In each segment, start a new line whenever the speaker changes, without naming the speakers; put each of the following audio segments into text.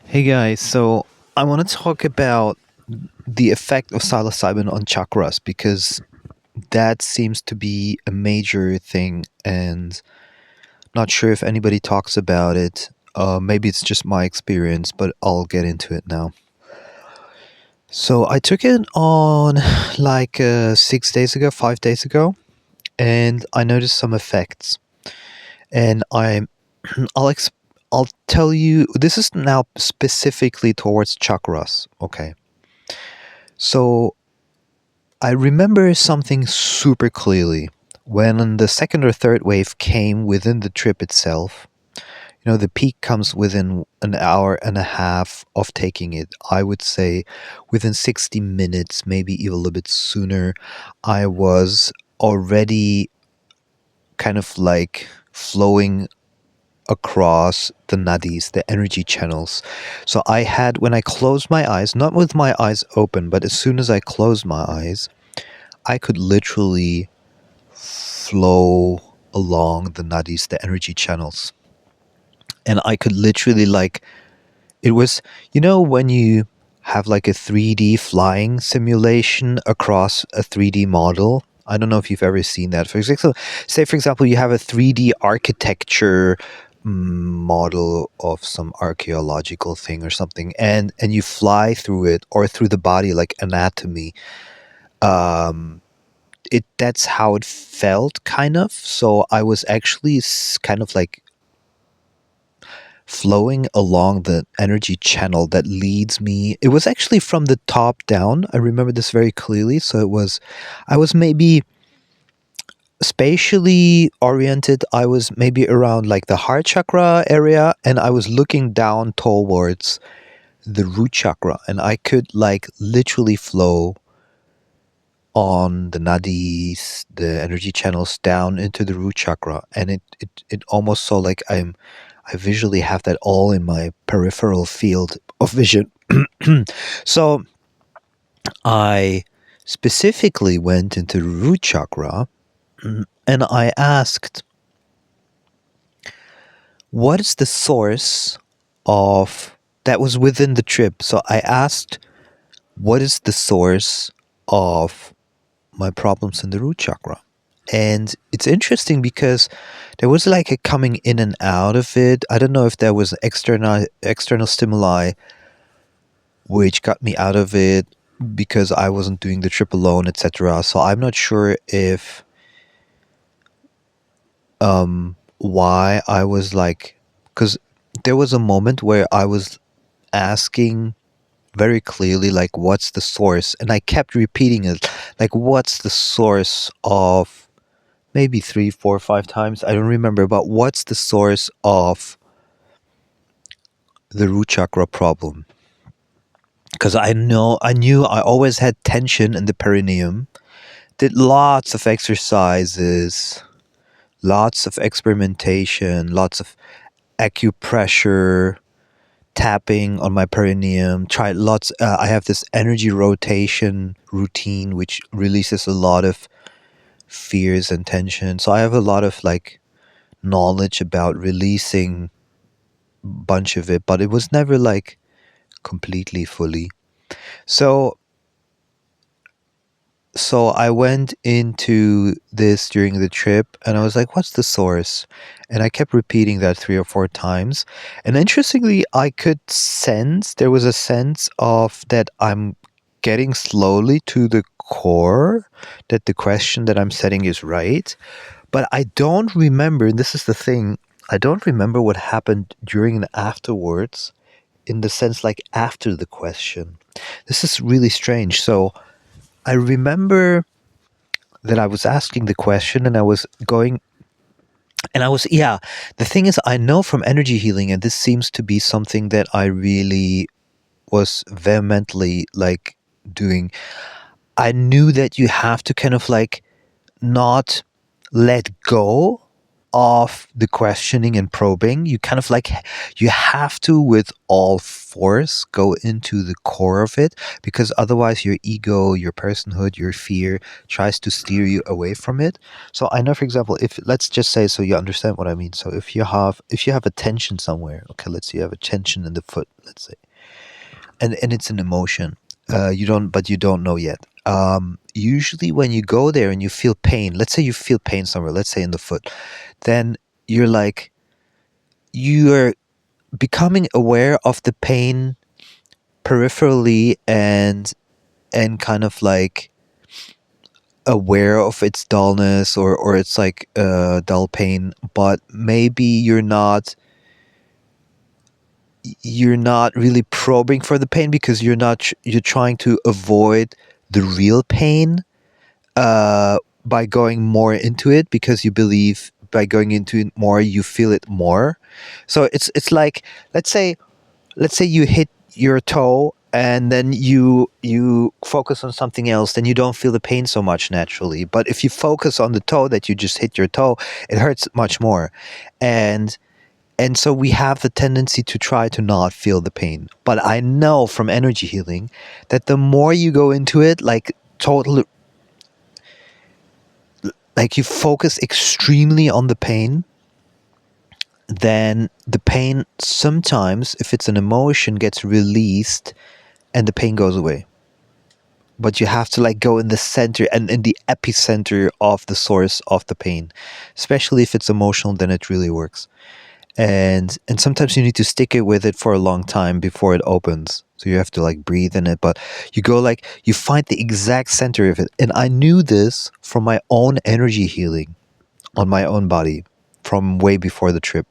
Hey guys, so I want to talk about the effect of psilocybin on chakras because that seems to be a major thing and not sure if anybody talks about it. Maybe it's just my experience, but I'll get into it now. So I took it on like 6 days ago, 5 days ago, and I noticed some effects. And I'll ex- I'll tell you this is now specifically towards chakras. Okay. So I remember something super clearly when the second or third wave came within the trip itself. You know, the peak comes within an hour and a half of taking it. I would say within 60 minutes, maybe even a little bit sooner, I was already kind of like flowing across the nadis, the energy channels. So I had, when I closed my eyes, not with my eyes open, but as soon as I closed my eyes, I could literally flow along the nadis, the energy channels. And I could literally like, it was, you know, when you have like a 3D flying simulation across a 3D model. I don't know if you've ever seen that. For example, say for example, you have a 3D architecture model of some archaeological thing or something, and you fly through it or through the body like anatomy. Um, it that's how it felt kind of. So I was actually kind of like flowing along the energy channel that leads me. It was actually from the top down. I remember this very clearly. So it was, I was maybe spatially oriented. I was maybe around like the heart chakra area, and I was looking down towards the root chakra, and I could like literally flow on the nadis, the energy channels down into the root chakra, and it almost so like I visually have that all in my peripheral field of vision. So I specifically went into the root chakra and I asked, what is the source of that was within the trip? So I asked, what is the source of my problems in the root chakra? And it's interesting because there was like a coming in and out of it. I don't know if there was external stimuli which got me out of it because I wasn't doing the trip alone, etc. So I'm not sure if why I was like, because there was a moment where I was asking very clearly like what's the source, and I kept repeating it like what's the source of, maybe three, four, 5 times. I don't remember, but what's the source of the root chakra problem? Because I knew I always had tension in the perineum. Did lots of exercises, lots of experimentation, lots of acupressure, tapping on my perineum. Tried lots. I have this energy rotation routine which releases a lot of fears and tension. So I have a lot of like knowledge about releasing bunch of it, but it was never like completely fully. So I went into this during the trip and I was like, what's the source? And I kept repeating that 3 or 4 times. And interestingly, I could sense there was a sense of that I'm getting slowly to the core, that the question that I'm setting is right. But I don't remember, and this is the thing, I don't remember what happened during and afterwards, in the sense like after the question. This is really strange. So I remember that I was asking the question and I was going, and I was, yeah, the thing is, I know from energy healing, and this seems to be something that I really was vehemently like doing. I knew that you have to kind of like not let go of the questioning and probing. You kind of like, you have to with all force go into the core of it, because otherwise your ego, your personhood, your fear tries to steer you away from it. So I know, for example, if, let's just say, so you understand what I mean. So if you have a tension somewhere, okay, let's say you have a tension in the foot, let's say, and it's an emotion, you don't, but you don't know yet. Usually when you go there and you feel pain, let's say you feel pain somewhere, let's say in the foot, then you're like, you're becoming aware of the pain peripherally, and kind of like aware of its dullness, or it's like dull pain, but maybe you're not really probing for the pain, because you're trying to avoid the real pain, by going more into it, because you believe by going into it more you feel it more. So it's like, let's say you hit your toe, and then you focus on something else, then you don't feel the pain so much naturally. But if you focus on the toe that you just hit your toe, it hurts much more. And and so we have the tendency to try to not feel the pain. But I know from energy healing that the more you go into it, like totally, like you focus extremely on the pain, then the pain sometimes, if it's an emotion, gets released and the pain goes away. But you have to like go in the center and in the epicenter of the source of the pain. Especially if it's emotional, then it really works. And sometimes you need to stick it with it for a long time before it opens. So you have to like breathe in it, but you go like, you find the exact center of it. And I knew this from my own energy healing on my own body from way before the trip.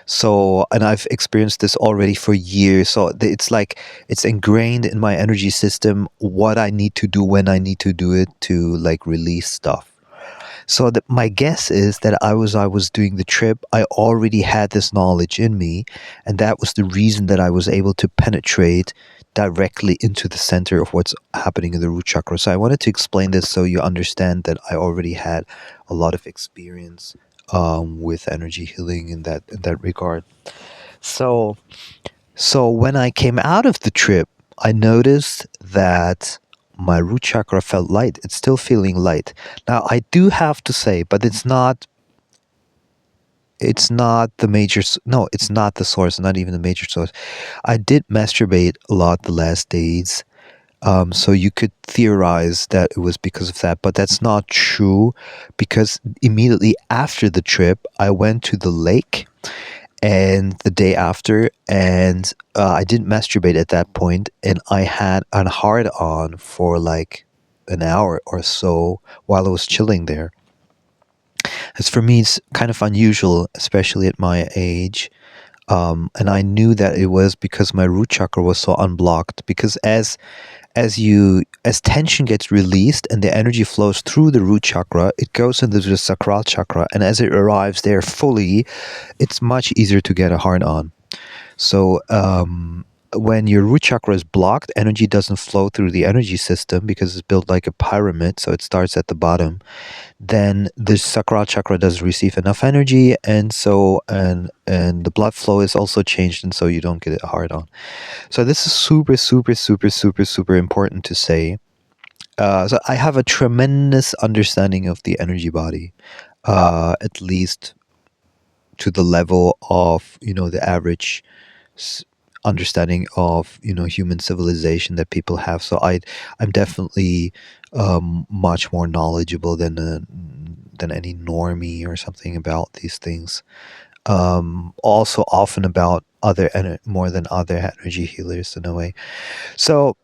So, and I've experienced this already for years. So it's like, it's ingrained in my energy system what I need to do when I need to do it to like release stuff. So my guess is that I was doing the trip, I already had this knowledge in me, and that was the reason that I was able to penetrate directly into the center of what's happening in the root chakra. So I wanted to explain this so you understand that I already had a lot of experience with energy healing in that regard. So so when I came out of the trip, I noticed that my root chakra felt light. It's still feeling light. Now I do have to say, but it's not the major no, it's not the source, not even the major source. I did masturbate a lot the last days. So you could theorize that it was because of that, but that's not true, because immediately after the trip, I went to the lake, and the day after, and I didn't masturbate at that point, and I had a hard on for like an hour or so while I was chilling there. As for me, it's kind of unusual, especially at my age. And I knew that it was because my root chakra was so unblocked. Because as tension gets released and the energy flows through the root chakra, it goes into the sacral chakra, and as it arrives there fully, it's much easier to get a hard on. So when your root chakra is blocked, energy doesn't flow through the energy system because it's built like a pyramid. So it starts at the bottom. Then the sacral chakra doesn't receive enough energy, and so and the blood flow is also changed, and so you don't get it hard on. So this is super, super, super, super, super important to say. So I have a tremendous understanding of the energy body, at least to the level of the average understanding of human civilization that people have. So I'm definitely much more knowledgeable than any normie or something about these things. Also often about more than other energy healers in a way. So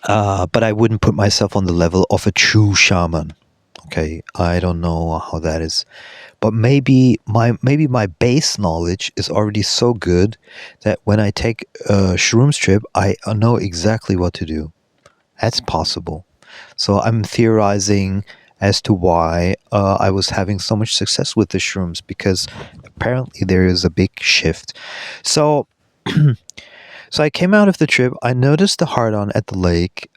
but I wouldn't put myself on the level of a true shaman. Okay, I don't know how that is, but maybe my base knowledge is already so good that when I take a shrooms trip, I know exactly what to do. That's possible. So I'm theorizing as to why I was having so much success with the shrooms, because apparently there is a big shift. So so I came out of the trip. I noticed the hard on at the lake.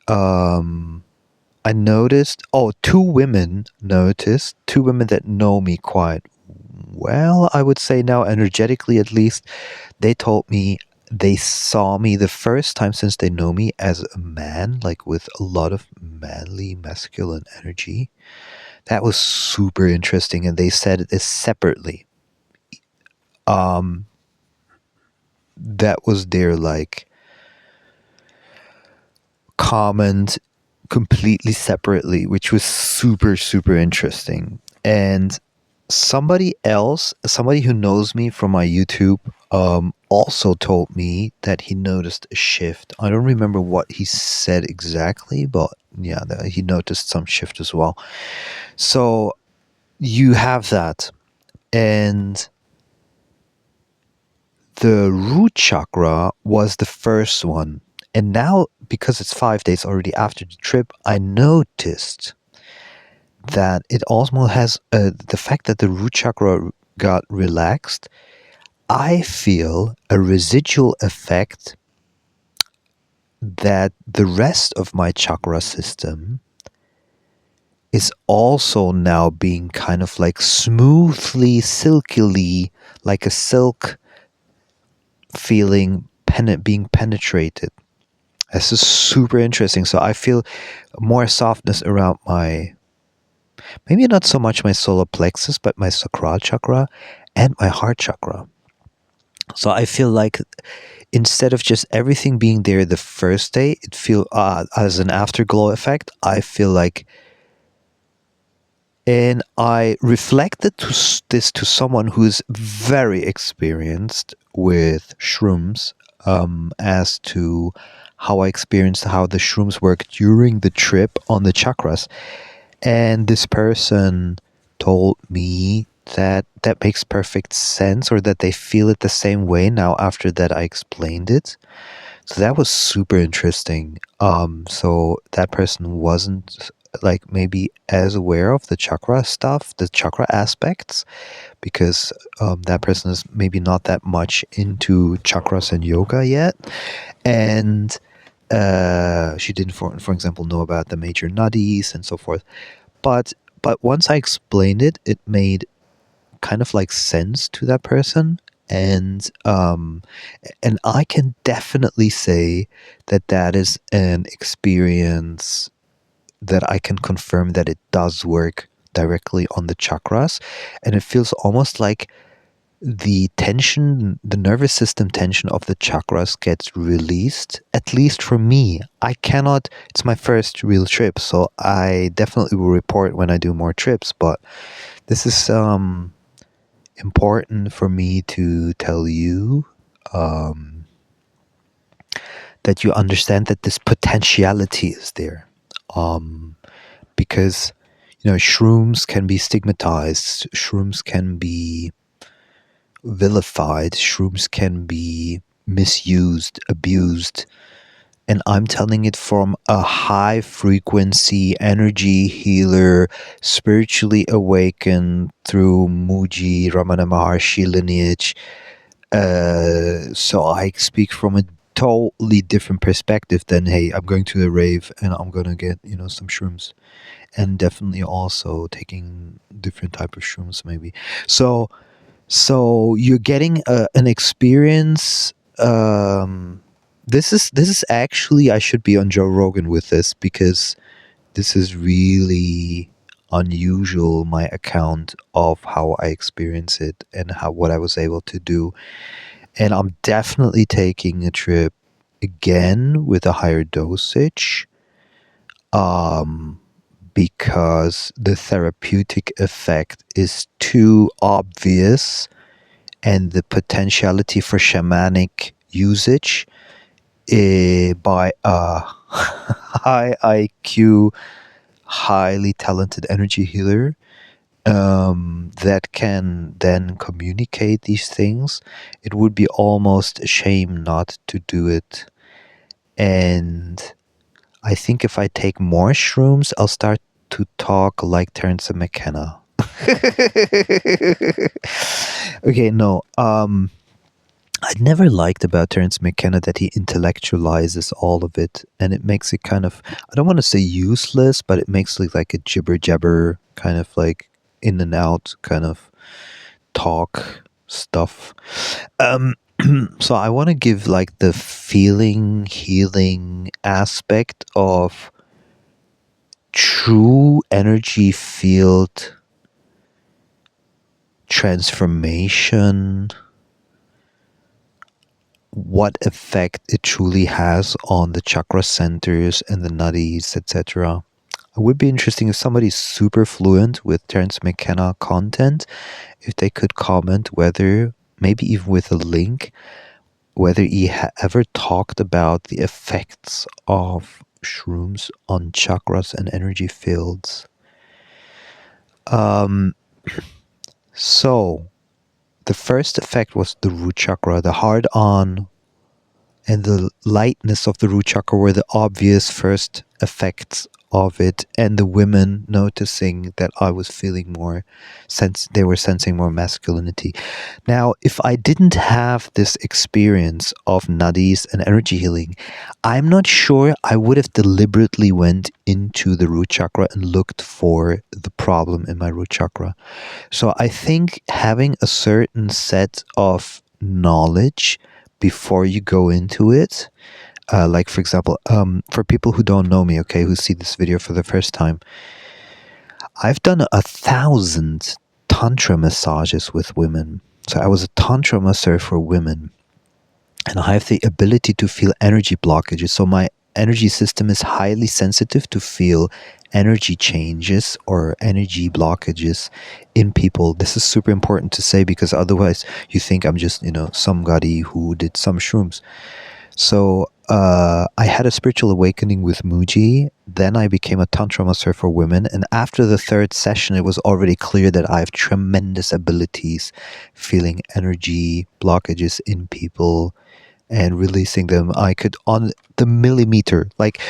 I noticed, two women noticed, two women that know me quite well, I would say now, energetically at least, they told me they saw me the first time since they know me as a man, like with a lot of manly, masculine energy. That was super interesting, and they said it separately. Um, that was their like comment completely separately, which was super, super interesting. And somebody else, somebody who knows me from my YouTube, also told me that he noticed a shift. I don't remember what he said exactly, but yeah, he noticed some shift as well. So you have that. And the root chakra was the first one. And now, because it's 5 days already after the trip, I noticed that it also has the fact that the root chakra got relaxed. I feel a residual effect that the rest of my chakra system is also now being kind of like smoothly, silkily, like a silk feeling being penetrated. This is super interesting. So I feel more softness around my, maybe not so much my solar plexus, but my sacral chakra and my heart chakra. So I feel like instead of just everything being there the first day, it feel as an afterglow effect. I feel like, and I reflected this to someone who is very experienced with shrooms, as to how I experienced how the shrooms work during the trip on the chakras. And this person told me that that makes perfect sense, or that they feel it the same way now after that I explained it. So that was super interesting. So that person wasn't like maybe as aware of the chakra stuff, the chakra aspects, because that person is maybe not that much into chakras and yoga yet. And she didn't, for example, know about the major nadis and so forth. But once I explained it, it made kind of like sense to that person. And I can definitely say that that is an experience that I can confirm that it does work directly on the chakras. And it feels almost like the tension, the nervous system tension of the chakras gets released, at least for me. I cannot, it's my first real trip, so I definitely will report when I do more trips, but this is important for me to tell you, um, that you understand that this potentiality is there. Because, shrooms can be stigmatized, shrooms can be vilified, shrooms can be misused, abused. And I'm telling it from a high frequency energy healer, spiritually awakened through Muji Ramana Maharshi lineage. So I speak from a totally different perspective than, hey, I'm going to a rave and I'm gonna get, some shrooms. And definitely also taking different type of shrooms maybe. So you're getting an experience. This is actually, I should be on Joe Rogan with this, because this is really unusual, my account of how I experience it and how what I was able to do. And I'm definitely taking a trip again with a higher dosage, um, because the therapeutic effect is too obvious, and the potentiality for shamanic usage, by a high IQ, highly talented energy healer, that can then communicate these things. It would be almost a shame not to do it. And I think if I take more shrooms, I'll start to talk like Terence McKenna. Okay, no. I never liked about Terence McKenna that he intellectualizes all of it, and it makes it kind of, I don't want to say useless, but it makes it like a jibber jabber kind of like in and out kind of talk stuff. Um, so I want to give like the feeling healing aspect of true energy field transformation, what effect it truly has on the chakra centers and the nadis, etc. It would be interesting if somebody's super fluent with Terence McKenna content, if they could comment whether, maybe even with a link, whether he ever talked about the effects of shrooms on chakras and energy fields. Um, so, the first effect was the root chakra, the hard on and the lightness of the root chakra were the obvious first effects of it, and the women noticing that I was feeling more they were sensing more masculinity. Now, if I didn't have this experience of nadis and energy healing, I'm not sure I would have deliberately went into the root chakra and looked for the problem in my root chakra. So I think having a certain set of knowledge before you go into it, like for example, for people who don't know me, okay, who see this video for the first time, I've done 1,000 tantra massages with women. So I was a tantra masseur for women, and I have the ability to feel energy blockages. So my energy system is highly sensitive to feel energy changes or energy blockages in people. This is super important to say because otherwise you think I'm just, somebody who did some shrooms. So I had a spiritual awakening with Muji. Then I became a tantra master for women. And after the third session, it was already clear that I have tremendous abilities feeling energy blockages in people and releasing them. I could, on the millimeter, like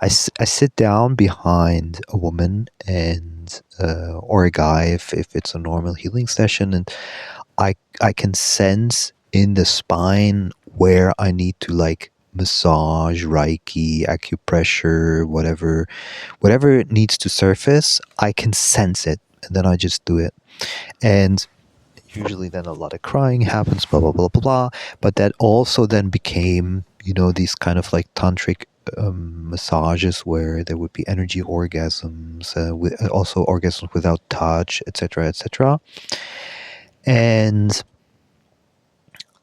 I sit down behind a woman and or a guy if it's a normal healing session, and I can sense in the spine where I need to like massage, reiki, acupressure, whatever needs to surface. I can sense it, and then I just do it. And usually then a lot of crying happens, blah blah blah blah blah. But that also then became, these kind of like tantric massages where there would be energy orgasms, also orgasms without touch, etc., etc. And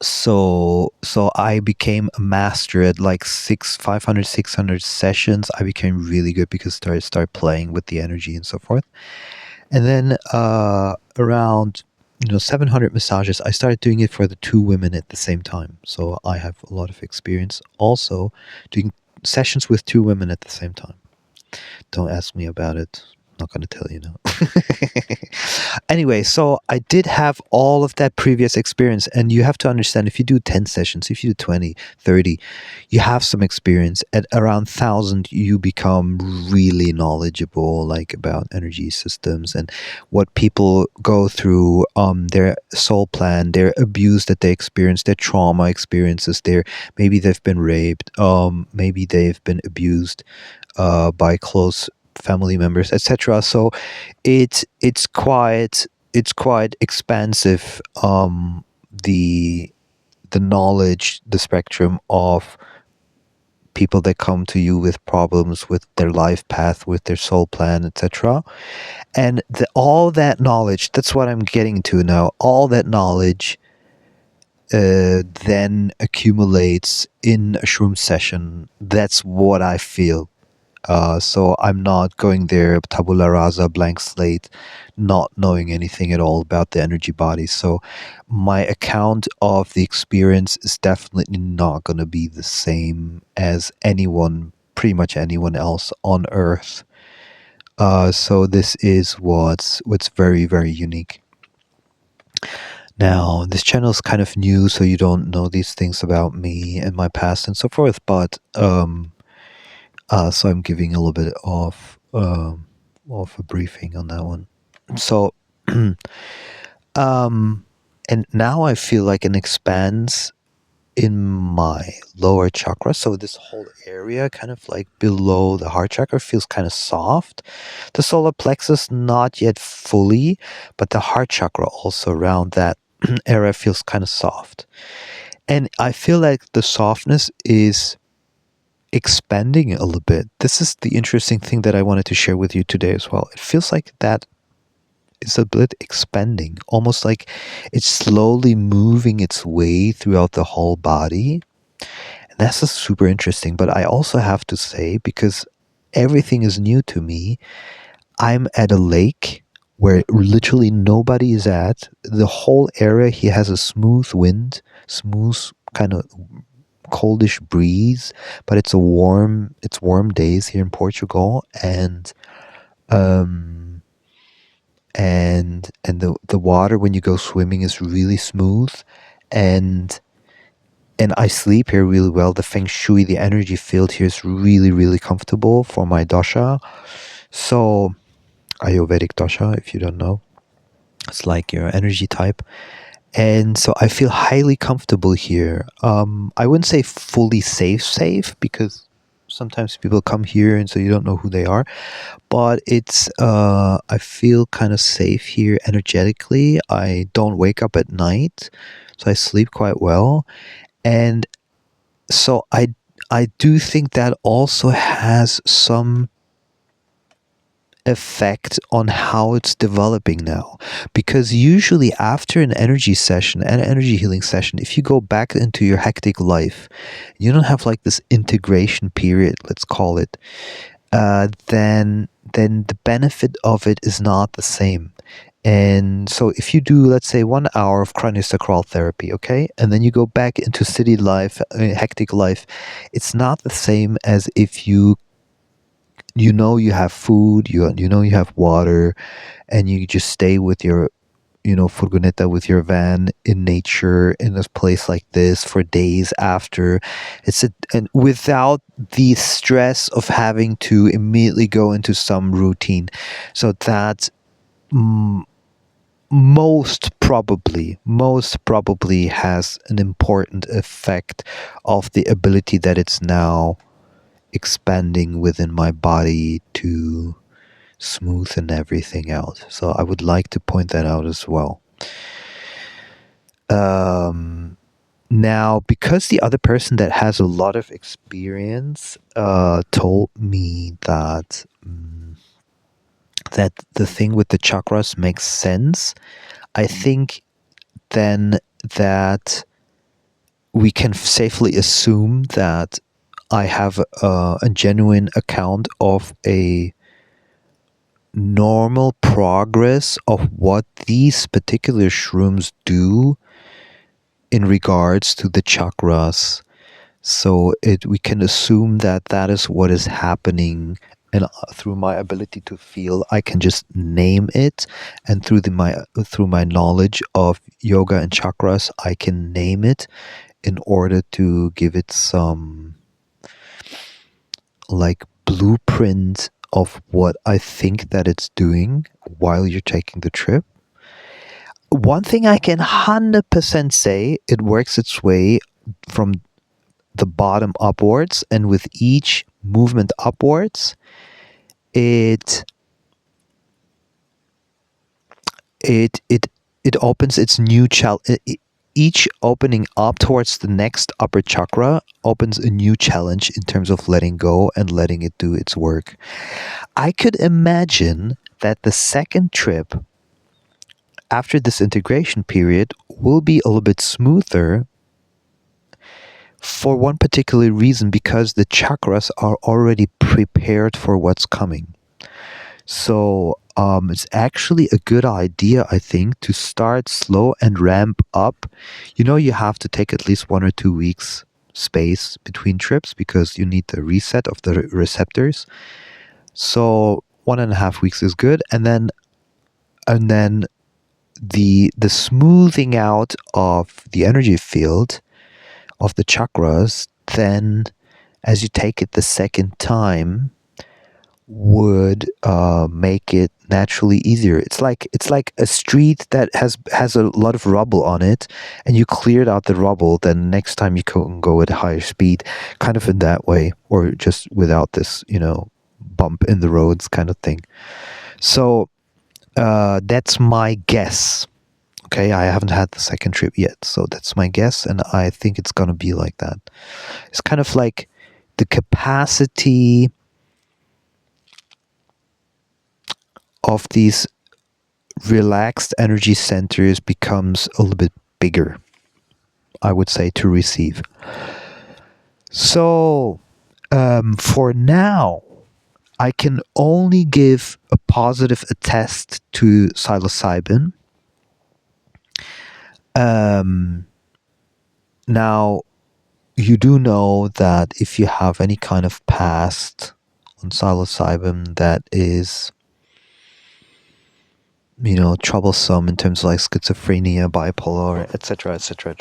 so I became a master at like 600 sessions. I became really good because I started playing with the energy and so forth. And then around 700 massages, I started doing it for the two women at the same time. So I have a lot of experience also doing sessions with two women at the same time. Don't ask me about it. Not going to tell you now. Anyway, so I did have all of that previous experience, and you have to understand, if you do 10 sessions, if you do 20, 30, you have some experience. At around 1,000, you become really knowledgeable, like about energy systems and what people go through, their soul plan, their abuse that they experience, their trauma experiences, maybe they've been raped, maybe they've been abused by close family members, etc. So it's quite expansive. The knowledge, the spectrum of people that come to you with problems with their life path, with their soul plan, etc. And all that knowledge, that's what I'm getting to now. All that knowledge then accumulates in a shroom session. That's what I feel. So I'm not going there tabula rasa, blank slate, not knowing anything at all about the energy body. So my account of the experience is definitely not going to be the same as pretty much anyone else on Earth. So this is what's very, very unique. Now, this channel is kind of new, so you don't know these things about me and my past and so forth, but so I'm giving a little bit of a briefing on that one. So, and now I feel like an expanse in my lower chakra. So this whole area, kind of like below the heart chakra, feels kind of soft. The solar plexus, not yet fully, but the heart chakra also around that area feels kind of soft. And I feel like the softness is expanding a little bit. This is the interesting thing that I wanted to share with you today as well. It feels like that is a bit expanding, almost like it's slowly moving its way throughout the whole body. And that's just super interesting. But I also have to say, because everything is new to me, I'm at a lake where literally nobody is at. The whole area here has a smooth wind, smooth kind of coldish breeze, but it's warm days here in Portugal, um and the water when you go swimming is really smooth, and I sleep here really well. The feng shui, the energy field here is really, really comfortable for my dosha. So Ayurvedic dosha, if you don't know, it's like your energy type. And so I feel highly comfortable here. I wouldn't say fully safe because sometimes people come here and so you don't know who they are. But it's I feel kind of safe here energetically. I don't wake up at night, so I sleep quite well. And so I do think that also has some effect on how it's developing now, because usually after an energy session, an energy healing session, if you go back into your hectic life, you don't have like this integration period, let's call it, then the benefit of it is not the same. And so if you do, let's say, 1 hour of craniosacral therapy, okay, and then you go back into city life, hectic life, it's not the same as if you have food, you have water, and you just stay with your furgoneta, with your van in nature in a place like this for days after. And without the stress of having to immediately go into some routine. So that mm, most probably has an important effect of the ability that it's now expanding within my body to smoothen everything out. So I would like to point that out as well. Now, because the other person that has a lot of experience told me that the thing with the chakras makes sense, I think then that we can safely assume that I have a genuine account of a normal progress of what these particular shrooms do in regards to the chakras. So we can assume that that is what is happening, and through my ability to feel, I can just name it, and through my knowledge of yoga and chakras, I can name it in order to give it some like blueprint of what I think that it's doing while you're taking the trip. One thing I can 100% say, it works its way from the bottom upwards, and with each movement upwards, it it it it opens its new each opening up towards the next upper chakra opens a new challenge in terms of letting go and letting it do its work. I could imagine that the second trip after this integration period will be a little bit smoother for one particular reason, because the chakras are already prepared for what's coming. So it's actually a good idea, I think, to start slow and ramp up. You have to take at least 1 or 2 weeks space between trips because you need the reset of the receptors. So 1.5 weeks is good, and then the smoothing out of the energy field of the chakras, then as you take it the second time, would make it naturally easier. It's like a street that has a lot of rubble on it, and you cleared out the rubble. Then next time you can go at a higher speed, kind of in that way, or just without this, bump in the roads kind of thing. So that's my guess. Okay, I haven't had the second trip yet, so that's my guess, and I think it's gonna be like that. It's kind of like the capacity of these relaxed energy centers becomes a little bit bigger, I would say, to receive. So, for now, I can only give a positive attest to psilocybin. Now, you do know that if you have any kind of past on psilocybin that is, troublesome in terms of like schizophrenia, bipolar, etc.,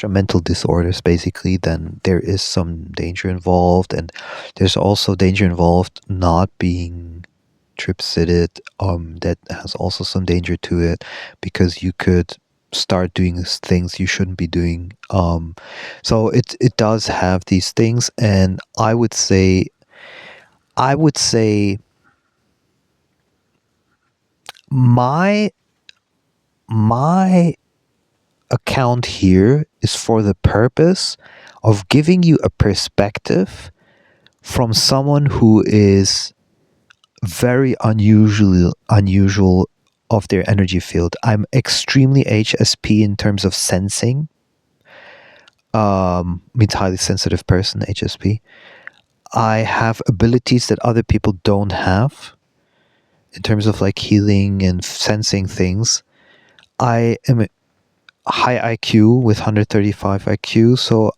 mental disorders, basically, then there is some danger involved, and there's also danger involved not being trip-sitted. That has also some danger to it, because you could start doing things you shouldn't be doing. So it does have these things, and I would say my my account here is for the purpose of giving you a perspective from someone who is very unusual of their energy field. I'm extremely HSP in terms of sensing. Means highly sensitive person, HSP. I have abilities that other people don't have in terms of like healing and sensing things. I am high IQ with 135 IQ, so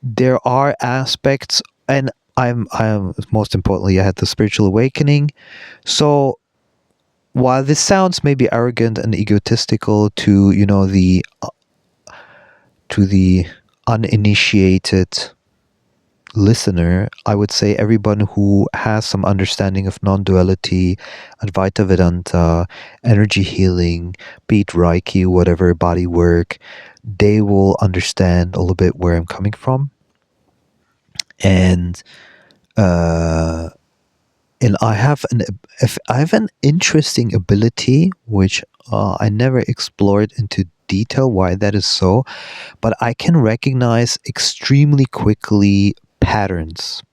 there are aspects, and I'm most importantly, I had the spiritual awakening. So while this sounds maybe arrogant and egotistical to the uninitiated listener, I would say everyone who has some understanding of non-duality, Advaita Vedanta, energy healing, be it Reiki, whatever, body work, they will understand a little bit where I'm coming from. And uh, and I have an interesting ability which I never explored into detail why that is so, but I can recognize extremely quickly patterns,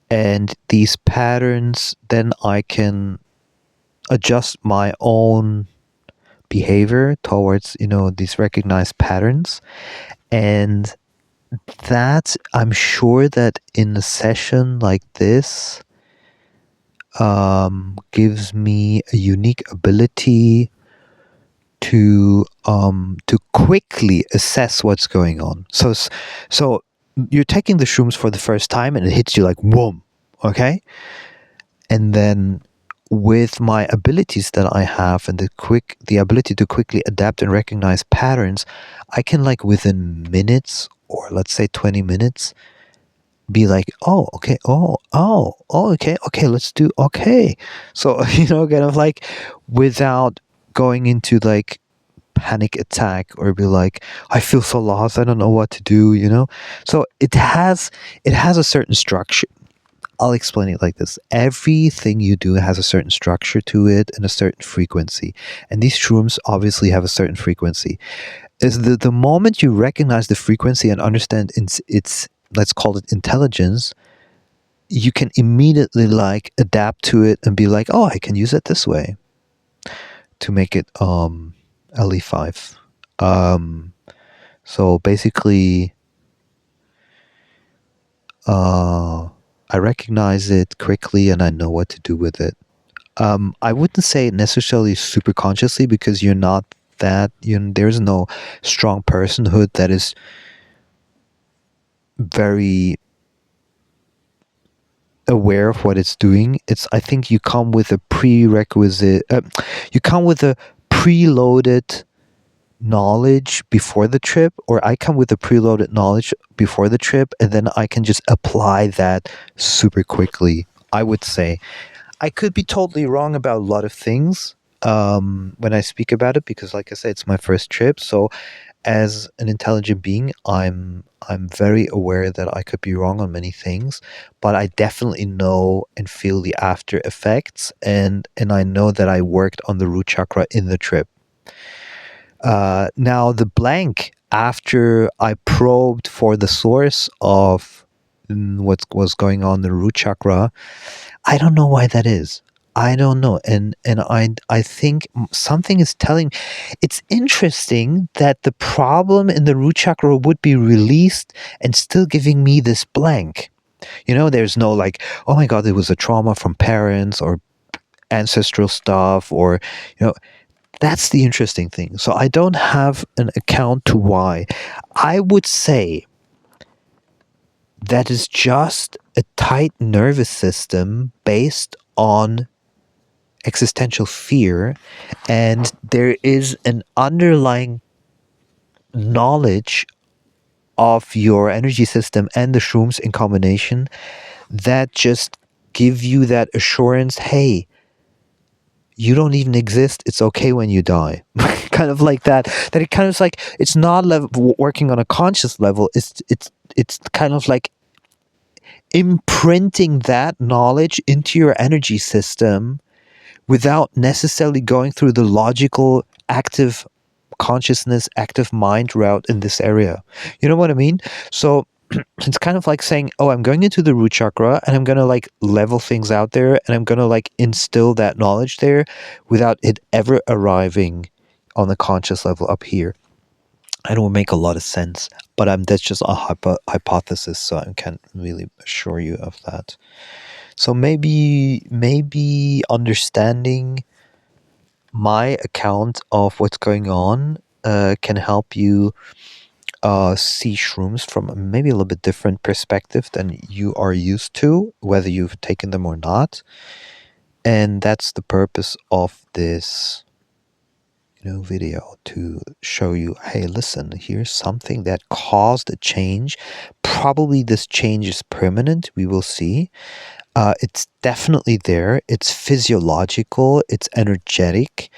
and these patterns, then I can adjust my own behavior towards these recognized patterns. And that, I'm sure that in a session like this, gives me a unique ability to quickly assess what's going on. So you're taking the shrooms for the first time, and it hits you like whoom, okay? And then with my abilities that I have, and the ability to quickly adapt and recognize patterns, I can, like, within minutes, or let's say 20 minutes, be like, oh, okay, okay, let's do, okay. So, kind of like, without going into like panic attack, or be like, I feel so lost, I don't know what to do. So it has a certain structure. I'll explain it like this. Everything you do has a certain structure to it and a certain frequency. And these shrooms obviously have a certain frequency. Is the moment you recognize the frequency and understand its, let's call it, intelligence, you can immediately like adapt to it and be like, oh, I can use it this way to make it LE5. So basically, I recognize it quickly and I know what to do with it. I wouldn't say necessarily super consciously, because you're not that. There's no strong personhood that is very aware of what it's doing. I think you come with a prerequisite. You come with a preloaded knowledge before the trip, or I come with a preloaded knowledge before the trip, and then I can just apply that super quickly I would say. I could be totally wrong about a lot of things when I speak about it, because, like I said, it's my first trip. So, as an intelligent being, I'm very aware that I could be wrong on many things, but I definitely know and feel the after effects, and I know that I worked on the root chakra in the trip. Now, the blank after I probed for the source of what was going on in the root chakra, I don't know why that is. I don't know, and I think something is telling. It's interesting that the problem in the root chakra would be released and still giving me this blank. There's no like, oh my God, there was a trauma from parents or ancestral stuff, or you know, that's the interesting thing. So I don't have an account to why. I would say that is just a tight nervous system based on existential fear, and there is an underlying knowledge of your energy system and the shrooms in combination that just give you that assurance, hey, you don't even exist, it's okay when you die. Kind of like that it kind of like, it's not working on a conscious level, it's kind of like imprinting that knowledge into your energy system without necessarily going through the logical active consciousness, active mind route in this area. You know what I mean? So it's kind of like saying, oh, I'm going into the root chakra and I'm going to like level things out there and I'm going to like instill that knowledge there without it ever arriving on the conscious level up here. I don't make a lot of sense, but that's just a hypothesis, so I can't really assure you of that. So maybe understanding my account of what's going on can help you see shrooms from maybe a little bit different perspective than you are used to, whether you've taken them or not. And that's the purpose of this video, to show you, hey, listen, here's something that caused a change. Probably this change is permanent, we will see. It's definitely there. It's physiological, it's energetic,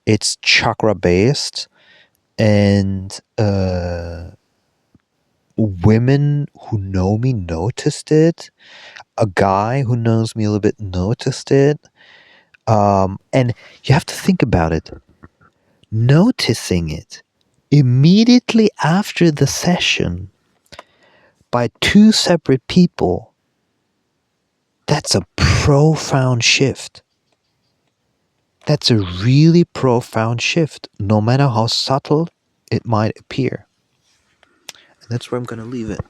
it's chakra based, and women who know me noticed it. A guy who knows me a little bit noticed it. And you have to think about it. Noticing it immediately after the session by two separate people, that's a profound shift. That's a really profound shift, no matter how subtle it might appear. And that's where I'm going to leave it.